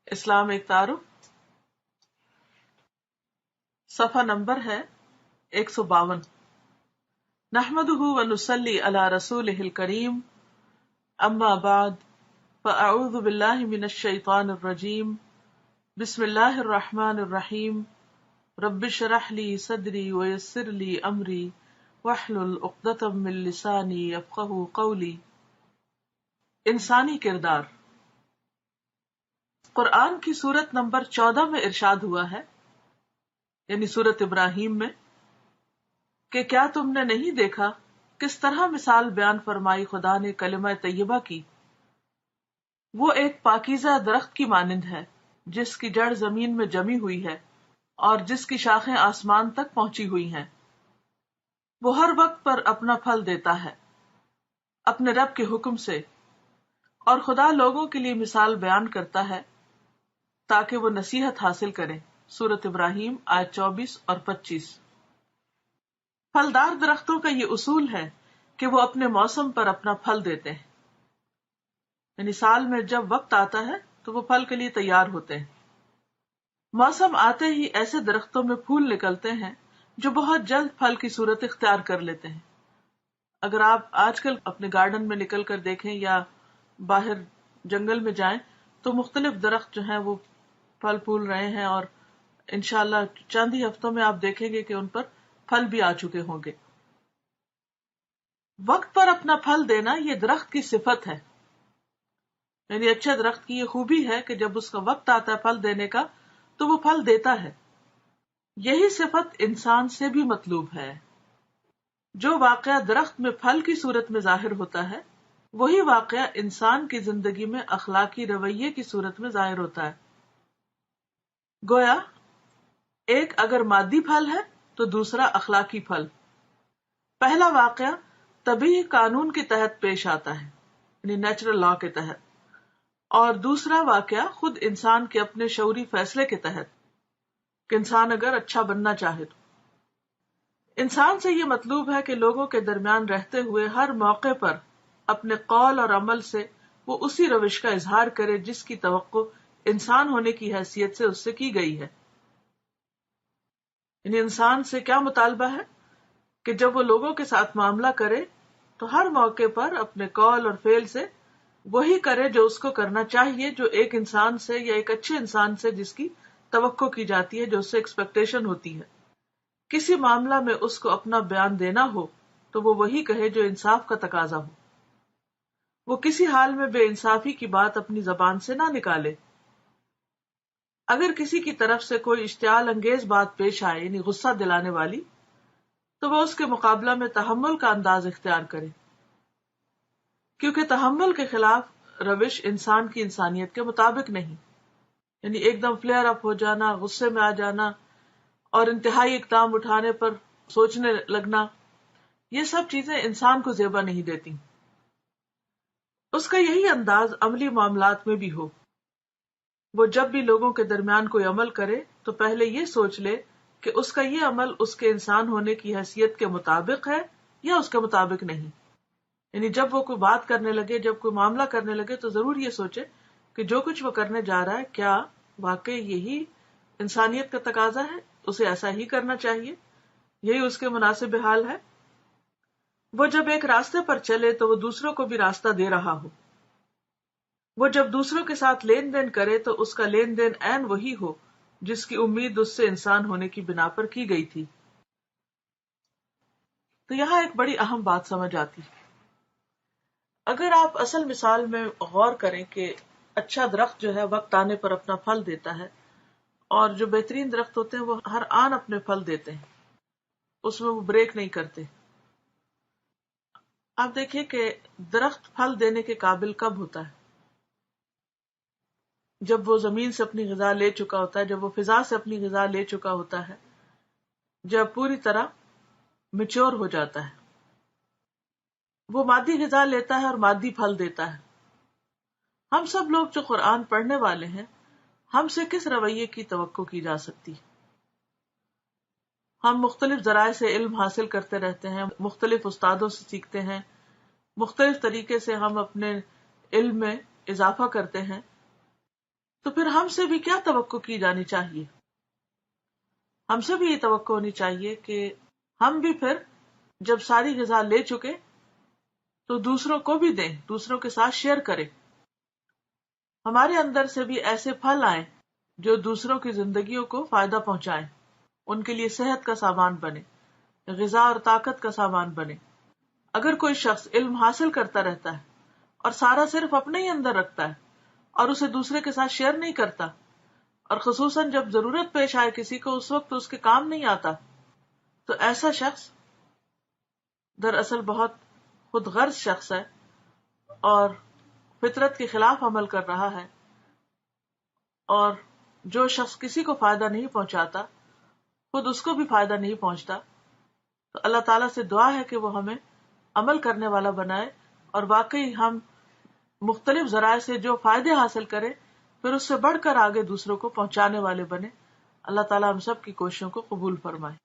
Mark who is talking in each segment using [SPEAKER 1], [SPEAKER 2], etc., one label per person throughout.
[SPEAKER 1] اسلام ایک تعارف، صفحہ نمبر ہے 152۔ نحمدہ ونصلی علی رسولہ الکریم، اما بعد فاعوذ باللہ من الشیطان الرجیم، بسم اللہ الرحمن الرحیم، رب اشرح لی صدری ویسر لی امری واحلل عقدۃ من لسانی یفقہوا قولی۔ انسانی کردار۔ قرآن کی سورت نمبر 14 میں ارشاد ہوا ہے، یعنی سورت ابراہیم میں، کہ کیا تم نے نہیں دیکھا کس طرح مثال بیان فرمائی خدا نے کلمہ طیبہ کی۔ وہ ایک پاکیزہ درخت کی مانند ہے جس کی جڑ زمین میں جمی ہوئی ہے اور جس کی شاخیں آسمان تک پہنچی ہوئی ہیں۔ وہ ہر وقت پر اپنا پھل دیتا ہے اپنے رب کے حکم سے، اور خدا لوگوں کے لیے مثال بیان کرتا ہے تاکہ وہ نصیحت حاصل کریں۔ سورت ابراہیم آیت 24 اور 25۔ پھلدار درختوں کا یہ اصول ہے کہ وہ اپنے موسم پر اپنا پھل دیتے ہیں، یعنی سال میں جب وقت آتا ہے تو وہ پھل کے لیے تیار ہوتے ہیں۔ موسم آتے ہی ایسے درختوں میں پھول نکلتے ہیں جو بہت جلد پھل کی صورت اختیار کر لیتے ہیں۔ اگر آپ آج کل اپنے گارڈن میں نکل کر دیکھیں یا باہر جنگل میں جائیں تو مختلف درخت جو ہیں وہ پھل پھول رہے ہیں، اور انشاءاللہ چند ہی ہفتوں میں آپ دیکھیں گے کہ ان پر پھل بھی آ چکے ہوں گے۔ وقت پر اپنا پھل دینا یہ درخت کی صفت ہے، یعنی اچھے درخت کی یہ خوبی ہے کہ جب اس کا وقت آتا ہے پھل دینے کا تو وہ پھل دیتا ہے۔ یہی صفت انسان سے بھی مطلوب ہے۔ جو واقعہ درخت میں پھل کی صورت میں ظاہر ہوتا ہے وہی واقعہ انسان کی زندگی میں اخلاقی رویے کی صورت میں ظاہر ہوتا ہے۔ گویا ایک اگر مادی پھل ہے تو دوسرا اخلاقی پھل۔ پہلا واقعہ طبیعی قانون کے تحت پیش آتا ہے، یعنی نیچرل لا کے تحت، اور دوسرا واقعہ خود انسان کے اپنے شعوری فیصلے کے تحت کہ انسان اگر اچھا بننا چاہے تو۔ انسان سے یہ مطلوب ہے کہ لوگوں کے درمیان رہتے ہوئے ہر موقع پر اپنے قول اور عمل سے وہ اسی روش کا اظہار کرے جس کی توقع انسان ہونے کی حیثیت سے اس سے کی گئی ہے۔ یعنی انسان سے کیا مطالبہ ہے کہ جب وہ لوگوں کے ساتھ معاملہ کرے تو ہر موقع پر اپنے قول اور فعل سے وہی کرے جو اس کو کرنا چاہیے، جو ایک انسان سے یا ایک اچھے انسان سے جس کی توقع کی جاتی ہے، جو اس سے ایکسپیکٹیشن ہوتی ہے۔ کسی معاملہ میں اس کو اپنا بیان دینا ہو تو وہ وہی کہے جو انصاف کا تقاضا ہو۔ وہ کسی حال میں بے انصافی کی بات اپنی زبان سے نہ نکالے۔ اگر کسی کی طرف سے کوئی اشتعال انگیز بات پیش آئے، یعنی غصہ دلانے والی، تو وہ اس کے مقابلہ میں تحمل کا انداز اختیار کرے، کیونکہ تحمل کے خلاف روش انسان کی انسانیت کے مطابق نہیں۔ یعنی ایک دم فلیئر اپ ہو جانا، غصے میں آ جانا اور انتہائی اقدام اٹھانے پر سوچنے لگنا، یہ سب چیزیں انسان کو زیبا نہیں دیتی۔ اس کا یہی انداز عملی معاملات میں بھی ہو۔ وہ جب بھی لوگوں کے درمیان کوئی عمل کرے تو پہلے یہ سوچ لے کہ اس کا یہ عمل اس کے انسان ہونے کی حیثیت کے مطابق ہے یا اس کے مطابق نہیں۔ یعنی جب وہ کوئی بات کرنے لگے، جب کوئی معاملہ کرنے لگے تو ضرور یہ سوچے کہ جو کچھ وہ کرنے جا رہا ہے کیا واقعی یہی انسانیت کا تقاضا ہے، اسے ایسا ہی کرنا چاہیے، یہی اس کے مناسب حال ہے۔ وہ جب ایک راستے پر چلے تو وہ دوسروں کو بھی راستہ دے رہا ہو۔ وہ جب دوسروں کے ساتھ لین دین کرے تو اس کا لین دین عین وہی ہو جس کی امید اس سے انسان ہونے کی بنا پر کی گئی تھی۔ تو یہاں ایک بڑی اہم بات سمجھ آتی، اگر آپ اصل مثال میں غور کریں کہ اچھا درخت جو ہے وقت آنے پر اپنا پھل دیتا ہے، اور جو بہترین درخت ہوتے ہیں وہ ہر آن اپنے پھل دیتے ہیں، اس میں وہ بریک نہیں کرتے۔ آپ دیکھیے کہ درخت پھل دینے کے قابل کب ہوتا ہے؟ جب وہ زمین سے اپنی غذا لے چکا ہوتا ہے، جب وہ فضا سے اپنی غذا لے چکا ہوتا ہے، جب پوری طرح میچور ہو جاتا ہے، وہ مادی غذا لیتا ہے اور مادی پھل دیتا ہے۔ ہم سب لوگ جو قرآن پڑھنے والے ہیں، ہم سے کس رویے کی توقع کی جا سکتی؟ ہم مختلف ذرائع سے علم حاصل کرتے رہتے ہیں، مختلف استادوں سے سیکھتے ہیں، مختلف طریقے سے ہم اپنے علم میں اضافہ کرتے ہیں، تو پھر ہم سے بھی کیا توقع کی جانی چاہیے؟ ہم سے بھی یہ توقع ہونی چاہیے کہ ہم بھی پھر جب ساری غذا لے چکے تو دوسروں کو بھی دیں، دوسروں کے ساتھ شیئر کریں. ہمارے اندر سے بھی ایسے پھل آئیں جو دوسروں کی زندگیوں کو فائدہ پہنچائیں، ان کے لیے صحت کا سامان بنے، غذا اور طاقت کا سامان بنے. اگر کوئی شخص علم حاصل کرتا رہتا ہے اور سارا صرف اپنے ہی اندر رکھتا ہے اور اسے دوسرے کے ساتھ شیئر نہیں کرتا، اور خصوصاً جب ضرورت پیش آئے کسی کو اس وقت اس کے کام نہیں آتا، تو ایسا شخص دراصل بہت خود غرض شخص ہے اور فطرت کے خلاف عمل کر رہا ہے. اور جو شخص کسی کو فائدہ نہیں پہنچاتا، خود اس کو بھی فائدہ نہیں پہنچتا، تو اللہ تعالیٰ سے دعا ہے کہ وہ ہمیں عمل کرنے والا بنائے اور واقعی ہم مختلف ذرائع سے جو فائدے حاصل کریں پھر اس سے بڑھ کر آگے دوسروں کو پہنچانے والے بنے. اللہ تعالیٰ ہم سب کی کوششوں کو قبول فرمائے.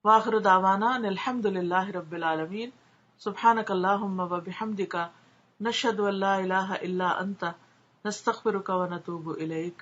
[SPEAKER 1] وآخر دعوانا ان الحمد للہ رب العالمین. سبحانک اللہم وبحمدک، نشہد ان لا الہ الا انت، نستغفرک ونتوب الیک.